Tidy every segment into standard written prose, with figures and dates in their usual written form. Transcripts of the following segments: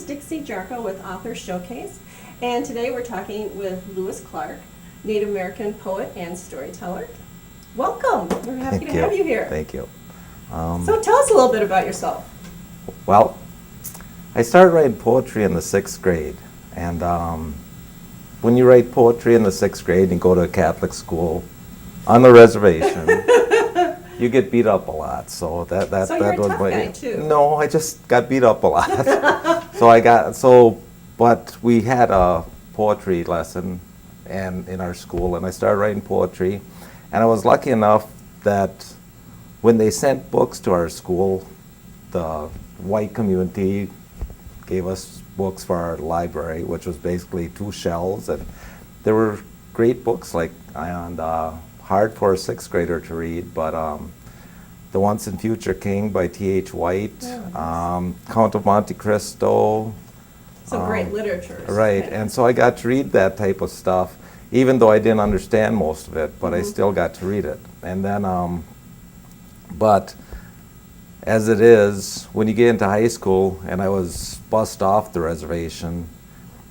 is Dixie Jarko with Author Showcase, and today we're talking with Lewis Clark, Native American poet and storyteller. Welcome. We're happy to have you here. Thank you. So tell us a little bit about yourself. Well, I started writing poetry in the 6th grade, and when you write poetry in the 6th grade and you go to a Catholic school on the reservation, you get beat up a lot. So that So you're that a was tough my guy, too. No, I just got beat up a lot. But we had a poetry lesson and in our school, and I started writing poetry, and I was lucky enough that when they sent books to our school, the white community gave us books for our library, which was basically 2 shelves, and there were great books and hard for a 6th grader to read, but The Once and Future King by T.H. White, Count of Monte Cristo. Some great literature. Right, and so I got to read that type of stuff, even though I didn't understand most of it, but I still got to read it. And then, but as it is, when you get into high school, and I was bussed off the reservation,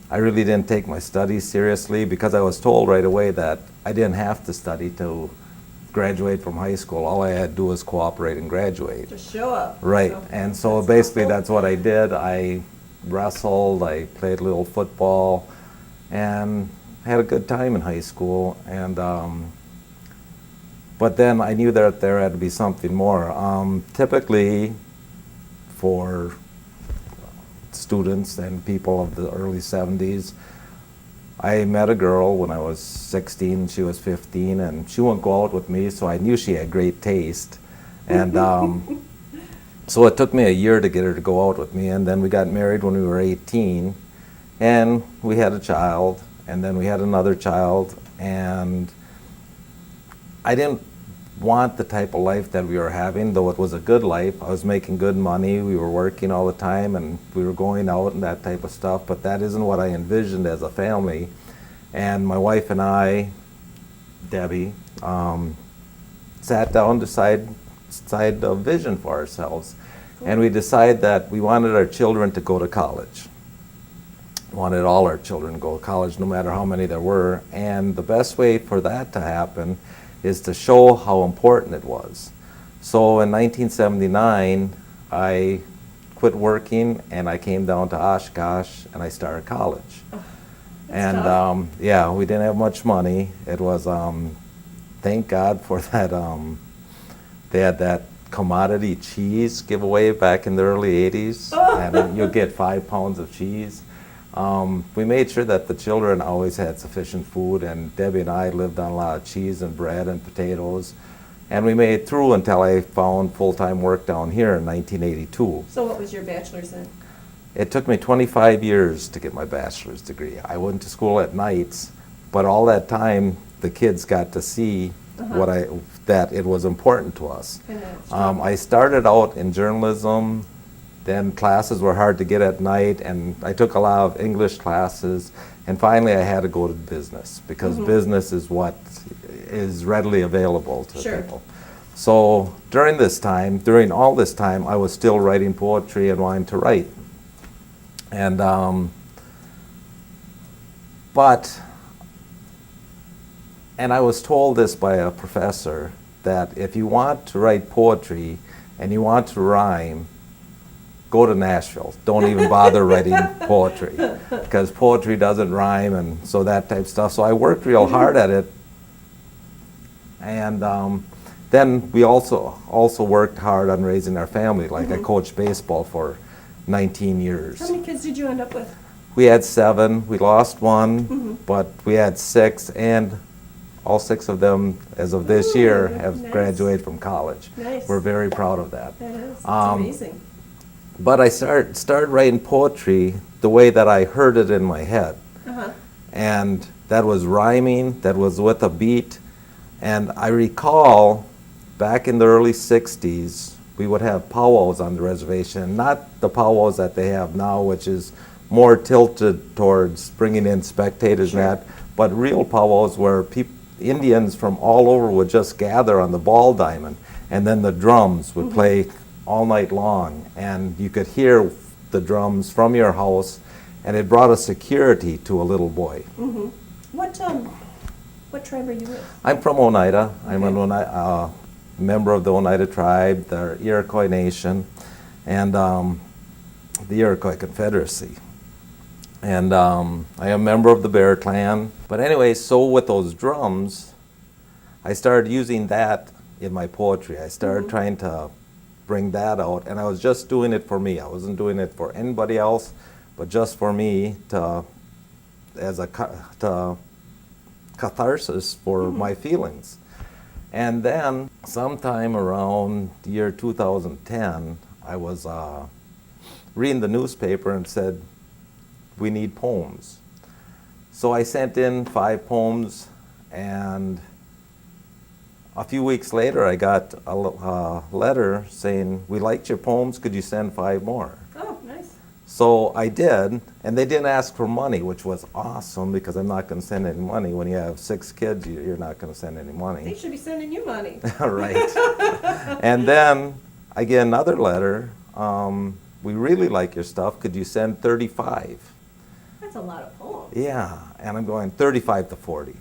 I really didn't take my studies seriously because I was told right away that I didn't have to study to graduate from high school. All I had to do was cooperate and graduate. Just show up. Right, and so basically that's what I did. I wrestled, I played a little football, and had a good time in high school. And but then I knew that there had to be something more. Typically, for students and people of the early 70s, I met a girl when I was 16, she was 15, and she wouldn't go out with me, so I knew she had great taste. And so it took me a year to get her to go out with me, and then we got married when we were 18, and we had a child, and then we had another child, and I didn't want the type of life that we were having, though it was a good life. I was making good money, we were working all the time, and we were going out and that type of stuff, but that isn't what I envisioned as a family. And my wife and I, Debbie, sat down, decided a vision for ourselves. Cool. And we decided that we wanted our children to go to college. Wanted all our children to go to college, no matter how many there were. And the best way for that to happen is to show how important it was. So in 1979, I quit working and I came down to Oshkosh and I started college. And yeah, we didn't have much money. It was, thank God for that, they had that commodity cheese giveaway back in the early 80s, and you'll get 5 pounds of cheese. We made sure that the children always had sufficient food, and Debbie and I lived on a lot of cheese and bread and potatoes, and we made it through until I found full-time work down here in 1982. So what was your bachelor's in? It took me 25 years to get my bachelor's degree. I went to school at nights, but all that time the kids got to see that it was important to us. I started out in journalism. Then classes were hard to get at night, and I took a lot of English classes, and finally I had to go to business because business is what is readily available to people. So during all this time, I was still writing poetry and wanting to write. And and I was told this by a professor, that if you want to write poetry and you want to rhyme, go to Nashville. Don't even bother writing poetry, because poetry doesn't rhyme, and so that type of stuff. So I worked real hard at it, and then we also worked hard on raising our family. Like I coached baseball for 19 years. How many kids did you end up with? We had 7. We lost 1, but we had 6, and all 6 of them, as of this year, have graduated from college. Nice. We're very proud of that. That is. It's amazing. But I started writing poetry the way that I heard it in my head. And that was rhyming, that was with a beat. And I recall back in the early 60s, we would have powwows on the reservation, not the powwows that they have now, which is more tilted towards bringing in spectators and that, but real powwows where Indians from all over would just gather on the ball diamond, and then the drums would play all night long, and you could hear the drums from your house, and it brought a security to a little boy. Mm-hmm. What tribe are you with? I'm from Oneida. I'm an Okay. member of the Oneida tribe, the Iroquois Nation, and the Iroquois Confederacy. And I am a member of the Bear Clan. But anyway, so with those drums, I started using that in my poetry. I started trying to bring that out, and I was just doing it for me. I wasn't doing it for anybody else, but just for me to catharsis for my feelings. And then sometime around the year 2010, I was reading the newspaper and said, we need poems. So I sent in 5 poems, and a few weeks later I got a letter saying, we liked your poems, could you send 5 more? Oh, nice. So I did, and they didn't ask for money, which was awesome because I'm not going to send any money. When you have 6 kids, you're not going to send any They money. should be sending you money. Right. And then I get another letter, we really like your stuff, could you send 35? That's a lot of poems. Yeah, and I'm going 35 to 40.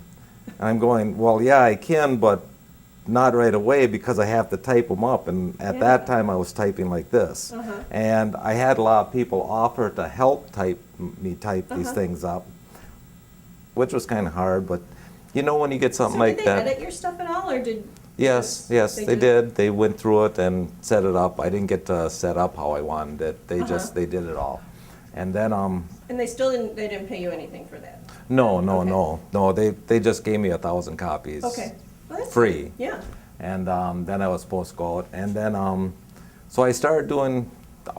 And I'm going, well, yeah, I can, but not right away because I have to type them up. And at that time, I was typing like this. Uh-huh. And I had a lot of people offer to help me type these Uh-huh. things up, which was kind of hard. But you know, when you get something So like did they that. edit your stuff at all, or did? Yes, they did. They went through it and set it up. I didn't get to set up how I wanted it. They just they did it all. And then And they still didn't. They didn't pay you anything for that. no, Okay. they just gave me 1,000 copies. Okay. Well, that's Free. good. Yeah. And then I was supposed to go out. And then, so I started doing,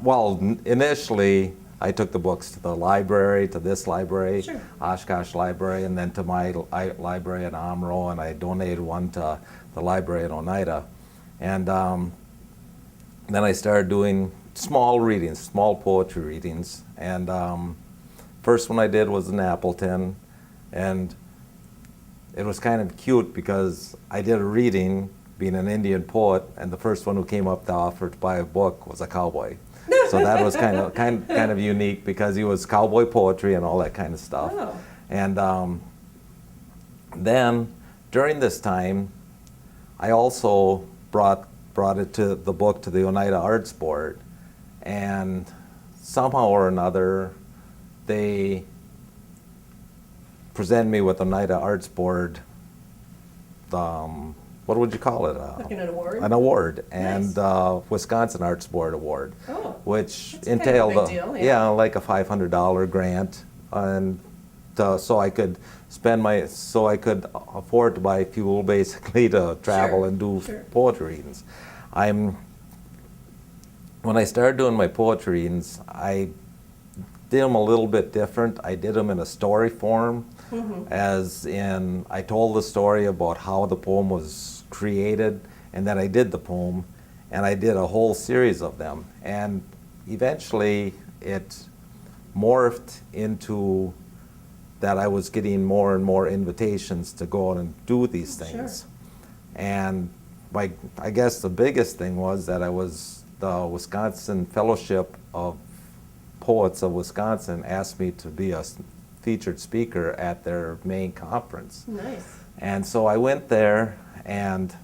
well, initially I took the books to the library, to this library, Sure. Oshkosh Library, and then to my library in Omro, and I donated one to the library in Oneida. And then I started doing small readings, small poetry readings. And first one I did was in Appleton, and it was kind of cute because I did a reading being an Indian poet, and the first one who came up to offer to buy a book was a cowboy. So that was kind of unique because he was cowboy poetry and all that kind of stuff. Oh. And then during this time, I also brought the book to the Oneida Arts Board, and somehow or another, they presented me with Oneida Arts Board. What would you call it? Like an award? An award, and Nice. Wisconsin Arts Board Award, Oh, which that's kind of a entailed big deal, yeah. like a $500 grant, and so I could afford to buy fuel basically to travel Sure, and do sure. poetry readings. When I started doing my poetry readings, I did them a little bit different. I did them in a story form, as in I told the story about how the poem was created, and then I did the poem, and I did a whole series of them. And eventually it morphed into that I was getting more and more invitations to go out and do these things. Sure. And I guess the biggest thing was that I was the Wisconsin Fellowship of Poets of Wisconsin asked me to be a featured speaker at their main conference. Nice. And so I went there, and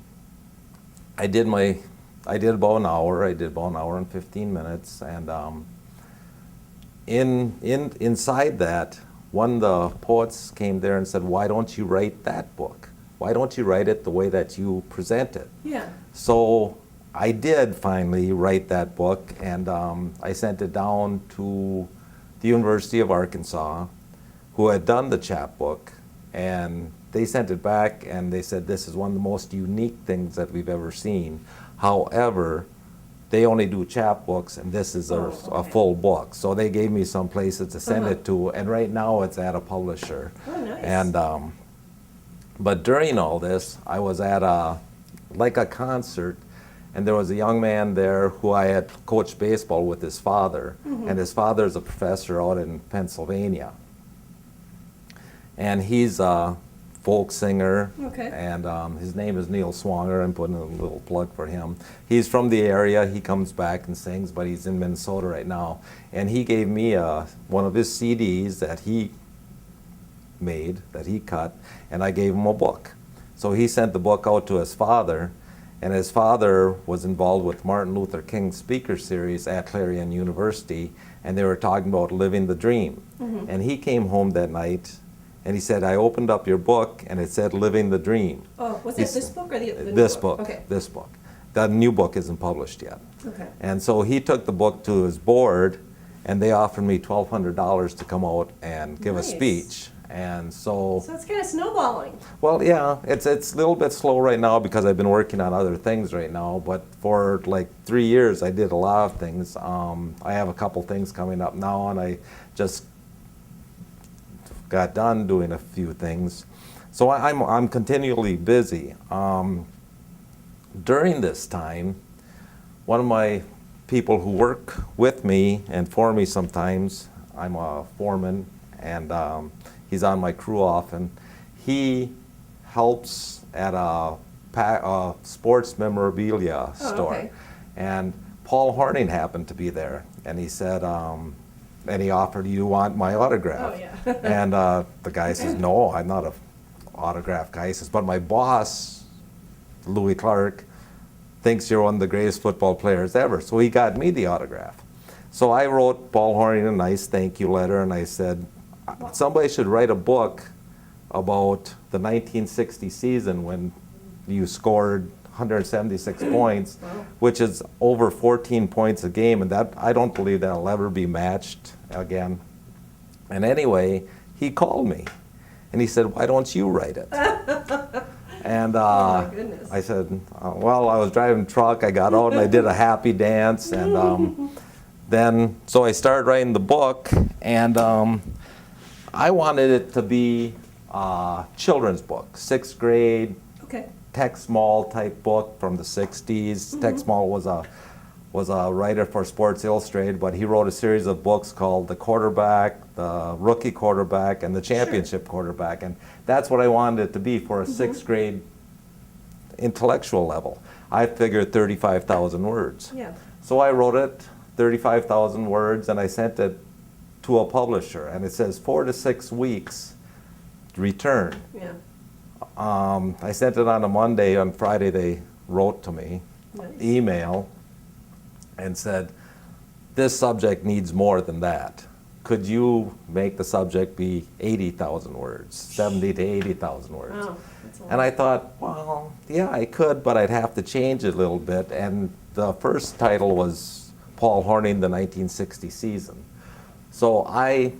I did about an hour. I did about an hour and 15 minutes, and inside that, one of the poets came there and said, "Why don't you write that book? Why don't you write it the way that you present it?" Yeah. So I did finally write that book, and I sent it down to the University of Arkansas, who had done the chapbook, and they sent it back, and they said, this is one of the most unique things that we've ever seen. However, they only do chapbooks, and this is a full book. So they gave me some places to send it to, and right now it's at a publisher. Oh, nice. And but during all this, I was at a concert, and there was a young man there who I had coached baseball with his father, and his father is a professor out in Pennsylvania. And he's folk singer. Okay. And his name is Neil Swanger. I'm putting a little plug for him. He's from the area. He comes back and sings, but he's in Minnesota right now. And he gave me one of his CDs that he made, that he cut, and I gave him a book. So he sent the book out to his father, and his father was involved with Martin Luther King Speaker Series at Clarion University, and they were talking about living the dream. And he came home that night, and he said, I opened up your book, and it said living the dream. Oh, was it this book or the new This book, Okay. this book. The new book isn't published yet. Okay. And so he took the book to his board, and they offered me $1,200 to come out and give a Nice. speech. And So it's kind of snowballing. well, yeah, it's a little bit slow right now because I've been working on other things right now. But for like 3 years, I did a lot of things. I have a couple things coming up now, and I just got done doing a few things. So I'm continually busy. During this time, one of my people who work with me and for me sometimes, I'm a foreman, and he's on my crew often. He helps at a sports memorabilia store. Okay. And Paul Horning happened to be there, and he said, and he offered, you want my autograph? Oh, yeah. And the guy says, no, I'm not an autograph guy. He says, but my boss, Louis Clark, thinks you're one of the greatest football players ever. So he got me the autograph. So I wrote Paul Horning a nice thank you letter, and I said, somebody should write a book about the 1960 season when you scored 176 points, Wow. which is over 14 points a game, and that I don't believe that'll ever be matched again. And anyway, he called me, and he said, why don't you write it? And Oh, my goodness. I said, well, I was driving a truck, I got out and I did a happy dance, and then, so I started writing the book, and I wanted it to be a children's book, 6th grade, Okay. Tex Mall type book from the 60s. Tex Mall was a writer for Sports Illustrated, but he wrote a series of books called The Quarterback, The Rookie Quarterback, and The Championship Quarterback. And that's what I wanted it to be for a 6th grade intellectual level. I figured 35,000 words. Yeah. So I wrote it, 35,000 words, and I sent it to a publisher. And it says 4 to 6 weeks return. Yeah. I sent it on a Monday. On Friday, they wrote to me, Nice. email, and said, this subject needs more than that. Could you make the subject be 80,000 words, 70 to 80,000 words? Wow. That's a lot. And I thought, well, yeah, I could, but I'd have to change it a little bit. And the first title was Paul Horning, the 1960 season. So I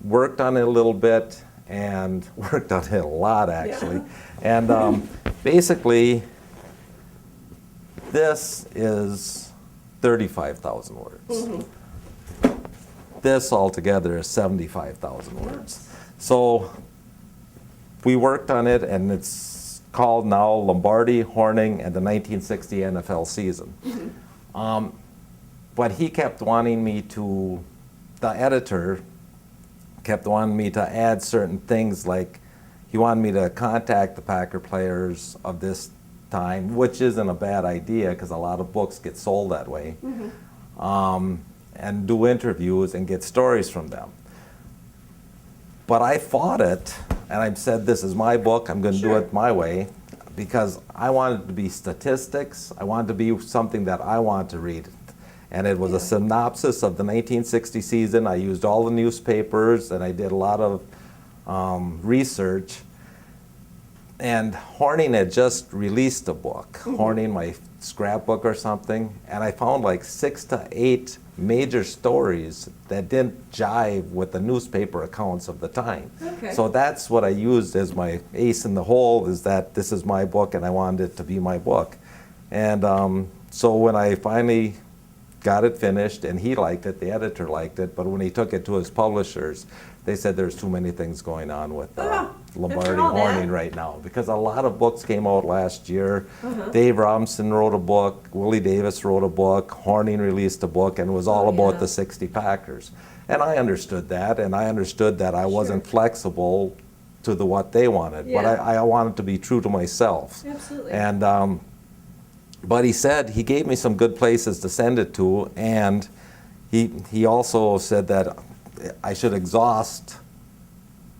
worked on it a little bit, and worked on it a lot, actually. Yeah. And basically, this is 35,000 words. This altogether is 75,000 words. So we worked on it, and it's called now Lombardi, Horning, and the 1960 NFL season. But he kept wanting me to, the editor kept wanting me to add certain things, like he wanted me to contact the Packer players of this time, which isn't a bad idea because a lot of books get sold that way, and do interviews and get stories from them. But I fought it, and I said, this is my book, I'm going to do Sure. it my way, because I wanted it to be statistics, I wanted it to be something that I wanted to read. And it was a synopsis of the 1960 season. I used all the newspapers, and I did a lot of research. And Horning had just released a book, Horning, my scrapbook or something, and I found like 6 to 8 major stories that didn't jive with the newspaper accounts of the time. Okay. So that's what I used as my ace in the hole, is that this is my book and I wanted it to be my book. And so when I finally got it finished, and he liked it, the editor liked it, but when he took it to his publishers, they said there's too many things going on with Lombardi After all that. Horning right now, because a lot of books came out last year. Dave Robinson wrote a book, Willie Davis wrote a book, Horning released a book, and it was all Oh, about yeah. the 60 Packers. And I understood that, and I understood that I wasn't flexible to what they wanted. Yeah. But I wanted to be true to myself. Absolutely. And but he gave me some good places to send it to, and he also said that I should exhaust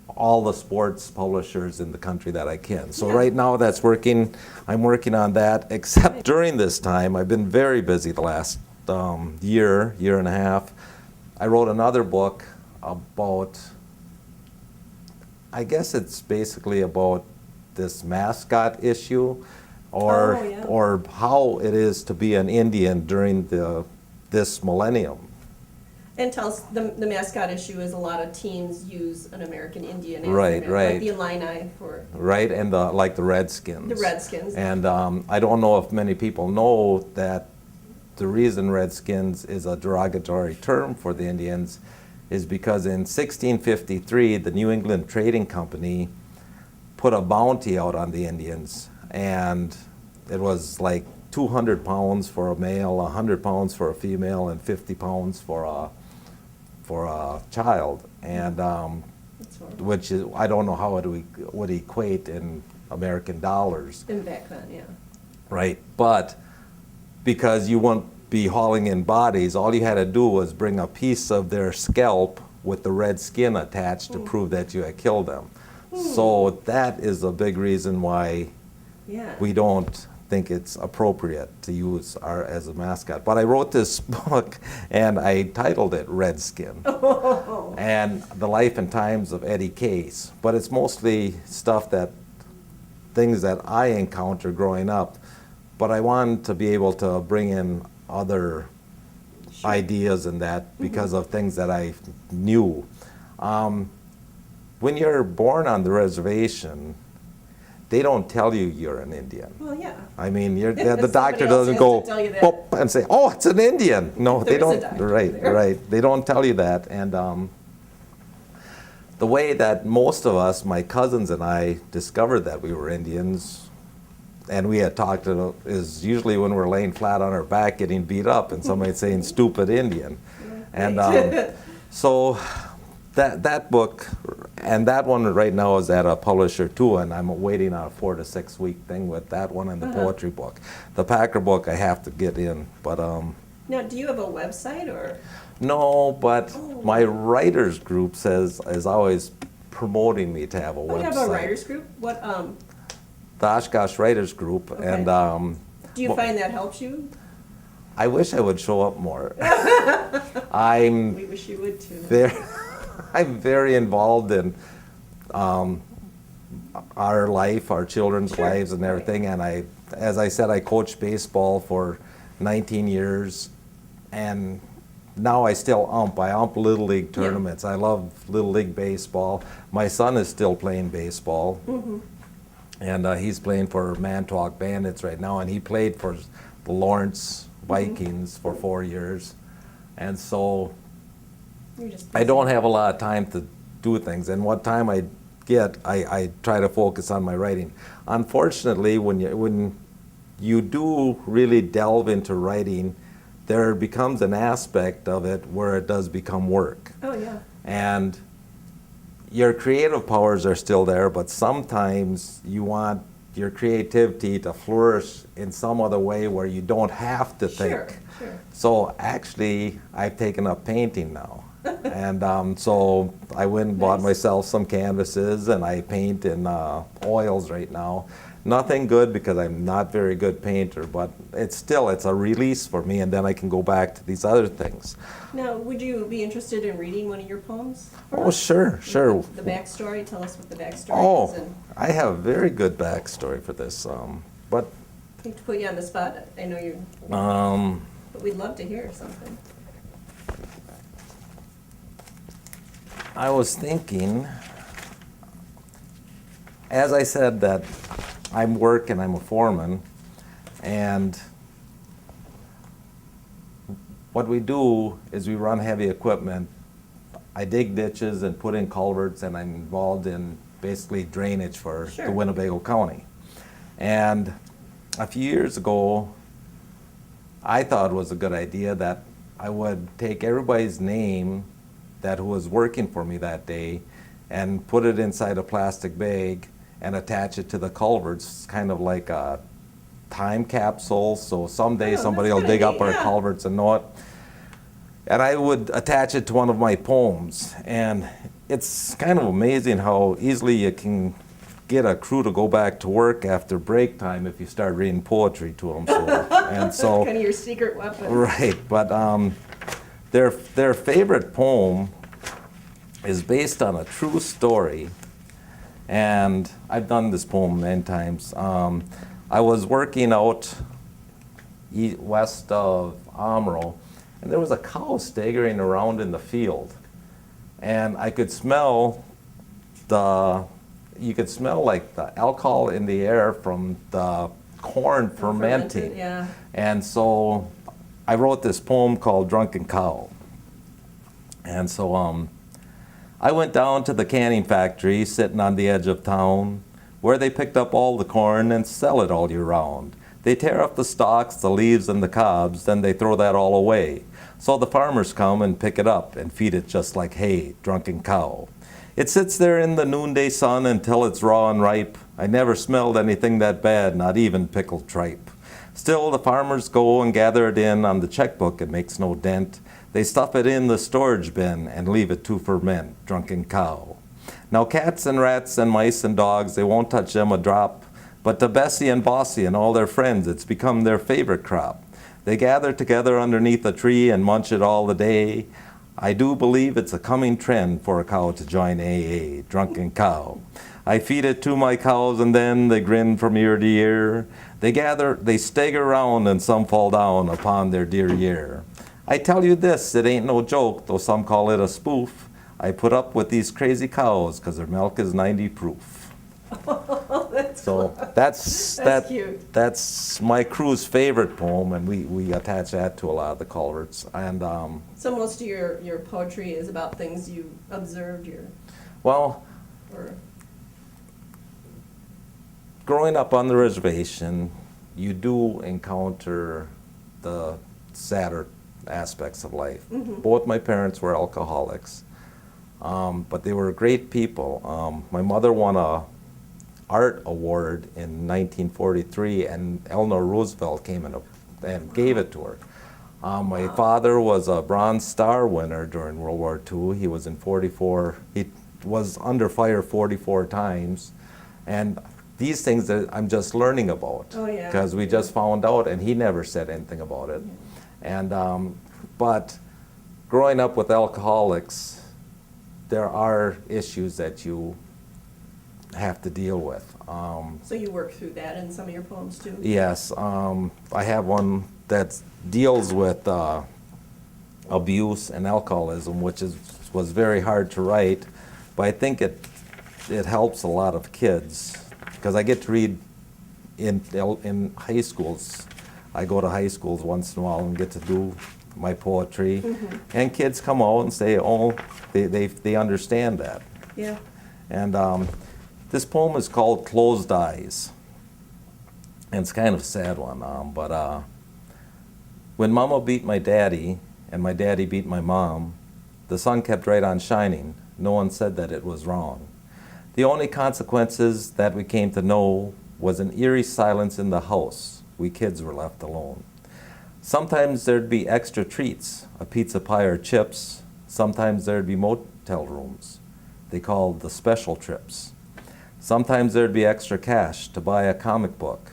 all the sports publishers in the country that I can. So Yeah. right now that's working. I'm working on that, except during this time, I've been very busy the last year and a half. I wrote another book about, I guess it's basically about this mascot issue, or Oh, yeah. or how it is to be an Indian during this millennium. And tell us, the mascot issue is a lot of teams use an American Indian as Right, their, right. like the Illini for Right, and like the Redskins. the Redskins. And I don't know if many people know that the reason Redskins is a derogatory term for the Indians is because in 1653, the New England Trading Company put a bounty out on the Indians, and it was like 200 pounds for a male, 100 pounds for a female, and 50 pounds for a child, and That's horrible. which is, I don't know how it would equate in American dollars. And back then, yeah. Right, but because you wouldn't be hauling in bodies, all you had to do was bring a piece of their scalp with the red skin attached to prove that you had killed them. So that is a big reason why Yeah. we don't think it's appropriate to use as a mascot. But I wrote this book and I titled it Redskin. And the life and times of Eddie Case. But it's mostly things that I encountered growing up. But I wanted to be able to bring in other Sure. ideas and that because of things that I knew. When you're born on the reservation, they don't tell you you're an Indian. Well, yeah. I mean, the Somebody doctor else doesn't has go to tell you that. "Whoop," and say, "Oh, it's an Indian." No, There they is a don't. doctor Right, there. right. They don't tell you that. And the way that most of us, my cousins and I, discovered that we were Indians, and we had talked to, is usually when we're laying flat on our back getting beat up, and somebody saying "stupid Indian," and so that book. And that one right now is at a publisher too, and I'm waiting on a 4 to 6 week thing with that one and the poetry book. The Packer book I have to get in, but Now, do you have a website or? no, but Oh. my writers group is always promoting me to have a Oh, website. you have a writers group? What, The Oshkosh Writers Group, Okay. and do you well, find that helps you? I wish I would show up more. We wish you would too. I'm very involved in our life, our children's Sure, lives and everything. And as I said, I coached baseball for 19 years, and now I still ump. I ump Little League tournaments. I love Little League baseball. My son is still playing baseball, and he's playing for Manitowoc Bandits right now, and he played for the Lawrence Vikings for 4 years. And so You're just I don't have a lot of time to do things, and what time I get, I try to focus on my writing. Unfortunately, when you do really delve into writing, there becomes an aspect of it where it does become work. Oh, yeah. And your creative powers are still there, but sometimes you want your creativity to flourish in some other way where you don't have to think. Sure, sure. So actually, I've taken up painting now. And so I went and bought Nice. myself some canvases, and I paint in oils right now. Nothing good because I'm not very good painter, but it's a release for me, and then I can go back to these other things. Now, would you be interested in reading one of your poems for Oh, us? sure, sure. The backstory, tell us what the backstory Oh, is. And I have a very good backstory for this, but I hate to put you on the spot. I know you, um, but we'd love to hear something. I was thinking, as I said, that I'm a foreman, and what we do is we run heavy equipment. I dig ditches and put in culverts, and I'm involved in basically drainage for Sure. the Winnebago County. And a few years ago, I thought it was a good idea that I would take everybody's name who was working for me that day and put it inside a plastic bag and attach it to the culverts. It's kind of like a time capsule, so someday Oh, somebody that's will kinda dig up neat, our yeah. culverts and know it. And I would attach it to one of my poems, and it's kind of amazing how easily you can get a crew to go back to work after break time if you start reading poetry to them. And so, Kind of your secret weapon. right, but their favorite poem is based on a true story, and I've done this poem many times. I was working out west of Amro, and there was a cow staggering around in the field, and I could smell you could smell like the alcohol in the air from the corn fermenting. Yeah. And so I wrote this poem called Drunken Cow. And so I went down to the canning factory sitting on the edge of town, where they picked up all the corn and sell it all year round. They tear up the stalks, the leaves, and the cobs, then they throw that all away. So the farmers come and pick it up and feed it just like hay, drunken cow. It sits there in the noonday sun until it's raw and ripe. I never smelled anything that bad, not even pickled tripe. Still, the farmers go and gather it in on the checkbook, it makes no dent. They stuff it in the storage bin and leave it to ferment, drunken cow. Now cats and rats and mice and dogs, they won't touch them a drop. But to Bessie and Bossy and all their friends, it's become their favorite crop. They gather together underneath a tree and munch it all the day. I do believe it's a coming trend for a cow to join AA, drunken cow. I feed it to my cows and then they grin from ear to ear. They gather, they stagger around and some fall down upon their dear year. I tell you this, it ain't no joke, though some call it a spoof. I put up with these crazy cows 'cause their milk is 90 proof. So that's cute. That's my crew's favorite poem, and we attach that to a lot of the culverts. And So most of your poetry is about things you observed, well, or growing up on the reservation, you do encounter the sadder aspects of life. Both my parents were alcoholics, but they were great people. My mother won a art award in 1943, and Eleanor Roosevelt came in and gave it to her. My father was a Bronze Star winner during World War II. He was in 44. He was under fire 44 times, and these things that I'm just learning about. Oh, yeah. Because we just found out, and he never said anything about it. And but growing up with alcoholics, there are issues that you have to deal with. so you work through that in some of your poems too? Yes, I have one that deals with abuse and alcoholism, which was very hard to write, but I think it helps a lot of kids, because I get to read in high schools. I go to high schools once in a while and get to do my poetry, and kids come out and say, oh, they understand that. Yeah. And this poem is called Closed Eyes. And it's kind of a sad one, but when Mama beat my daddy and my daddy beat my mom, the sun kept right on shining. No one said that it was wrong. The only consequences that we came to know was an eerie silence in the house. We kids were left alone. Sometimes there'd be extra treats, a pizza pie or chips. Sometimes there'd be motel rooms. They called the special trips. Sometimes there'd be extra cash to buy a comic book.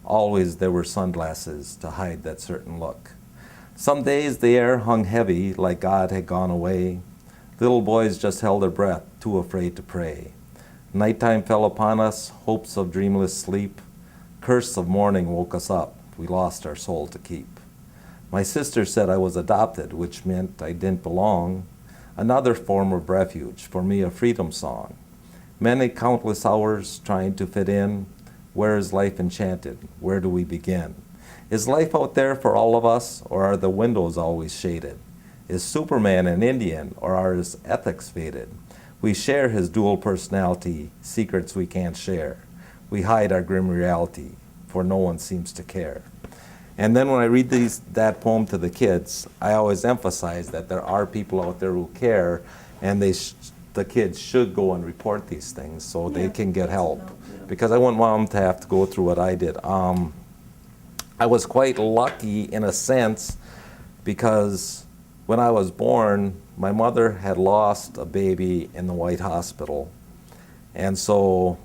Always there were sunglasses to hide that certain look. Some days the air hung heavy like God had gone away. Little boys just held their breath, too afraid to pray. Nighttime fell upon us, hopes of dreamless sleep. Curse of morning woke us up, we lost our soul to keep. My sister said I was adopted, which meant I didn't belong. Another form of refuge, for me a freedom song. Many countless hours trying to fit in. Where is life enchanted? Where do we begin? Is life out there for all of us, or are the windows always shaded? Is Superman an Indian, or are his ethics faded? We share his dual personality, secrets we can't share. We hide our grim reality, for no one seems to care. And then when I read that poem to the kids, I always emphasize that there are people out there who care, and the kids should go and report these things so they Yeah, can get get some help. help, yeah. Because I wouldn't want them to have to go through what I did. I was quite lucky in a sense because when I was born, my mother had lost a baby in the White Hospital. And so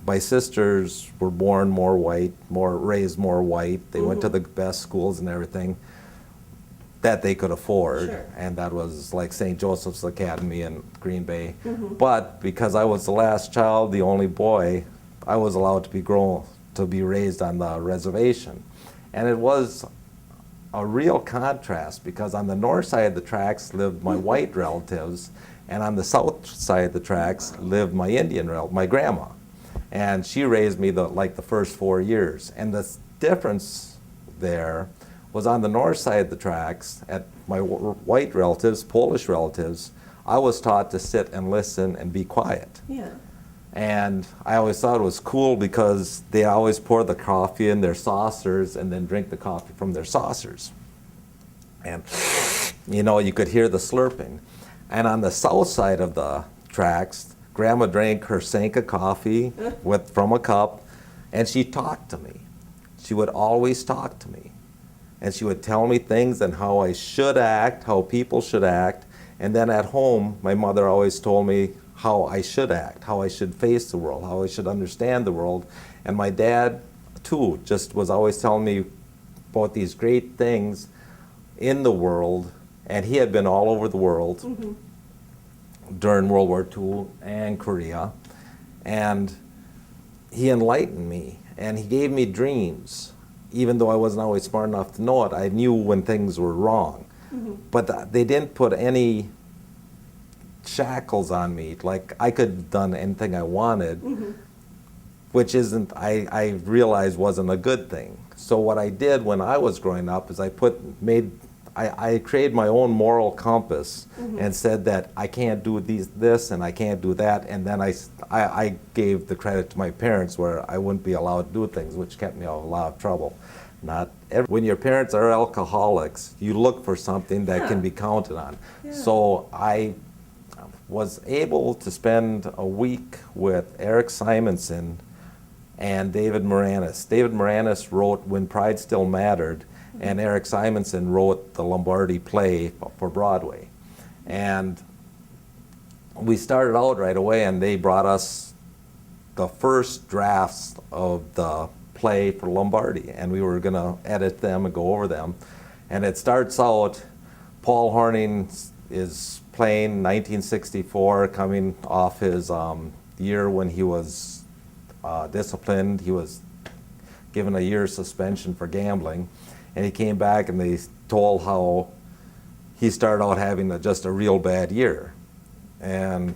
my sisters were born more white, raised more white. They went to the best schools and everything that they could afford. Sure. And that was like St. Joseph's Academy in Green Bay. But because I was the last child, the only boy, I was allowed to be raised on the reservation. And it was a real contrast because on the north side of the tracks lived my white relatives, and on the south side of the tracks lived my Indian my grandma. And she raised me the first 4 years. And the difference there was on the north side of the tracks, at my white relatives, Polish relatives, I was taught to sit and listen and be quiet. Yeah. And I always thought it was cool because they always pour the coffee in their saucers and then drink the coffee from their saucers. And, you could hear the slurping. And on the south side of the tracks, Grandma drank her sink of coffee from a cup, and she talked to me. She would always talk to me. And she would tell me things and how I should act, how people should act. And then at home, my mother always told me how I should act, how I should face the world, how I should understand the world. And my dad, too, just was always telling me about these great things in the world. And he had been all over the world during World War II and Korea. And he enlightened me, and he gave me dreams. Even though I wasn't always smart enough to know it, I knew when things were wrong. But they didn't put any shackles on me. Like, I could have done anything I wanted, which I realized wasn't a good thing. So what I did when I was growing up is I created my own moral compass and said that I can't do this and I can't do that. And then I gave the credit to my parents where I wouldn't be allowed to do things, which kept me out of a lot of trouble. When your parents are alcoholics, you look for something that can be counted on. Yeah. So I was able to spend a week with Eric Simonson and David Moranis. David Moranis wrote When Pride Still Mattered, and Eric Simonson wrote the Lombardi play for Broadway. And we started out right away, and they brought us the first drafts of the play for Lombardi, and we were going to edit them and go over them. And it starts out, Paul Horning is playing 1964, coming off his year when he was disciplined. He was given a year's suspension for gambling. And he came back and they told how he started out having just a real bad year. And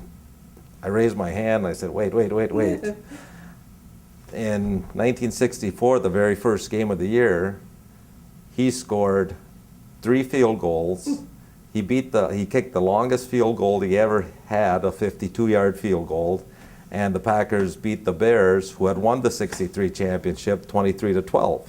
I raised my hand and I said, wait. In 1964, the very first game of the year, he scored 3 field goals. He kicked the longest field goal he ever had, a 52-yard field goal. And the Packers beat the Bears, who had won the '63 championship, 23-12.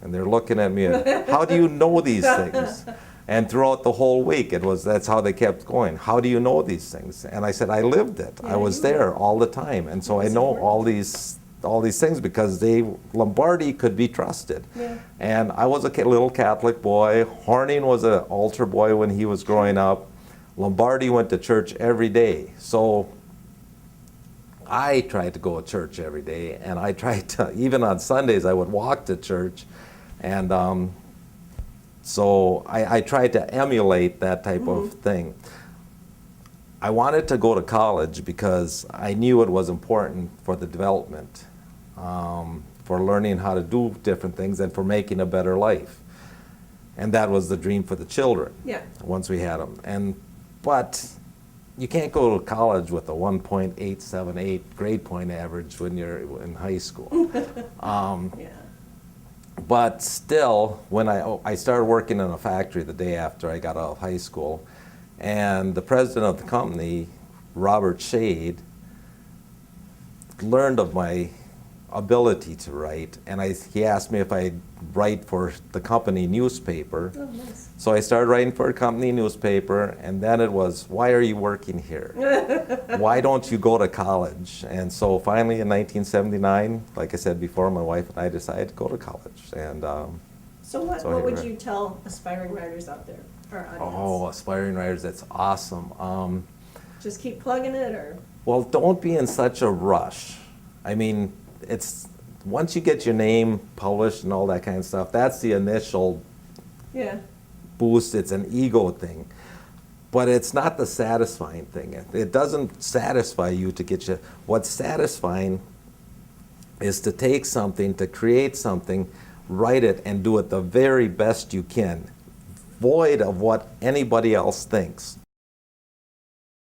And they're looking at me, how do you know these things? And throughout the whole week, that's how they kept going. How do you know these things? And I said, I lived it. Yeah, I was there all the time. And so I know all these things because Lombardi could be trusted. Yeah. And I was a little Catholic boy. Horning was an altar boy when he was growing up. Lombardi went to church every day. So I tried to go to church every day, and I tried to, even on Sundays, I would walk to church. And so I tried to emulate that type of thing. I wanted to go to college because I knew it was important for the development, for learning how to do different things and for making a better life. And that was the dream for the children. Yeah. Once we had them. But you can't go to college with a 1.878 grade point average when you're in high school. Yeah. But still, when I started working in a factory the day after I got out of high school, and the president of the company, Robert Shade, learned of my ability to write, and he asked me if I'd write for the company newspaper. Oh, nice. So I started writing for a company newspaper, and then it was, why are you working here? Why don't you go to college? And so finally in 1979, like I said before, my wife and I decided to go to college. And So what here would we are. you tell aspiring writers out there, our audience? Oh, aspiring writers, that's awesome. Just keep plugging it, or? Well, don't be in such a rush. I mean, it's once you get your name published and all that kind of stuff, that's the initial Yeah. boost. It's an ego thing. But it's not the satisfying thing. It doesn't satisfy you to get you. What's satisfying is to take something, to create something, write it, and do it the very best you can, void of what anybody else thinks.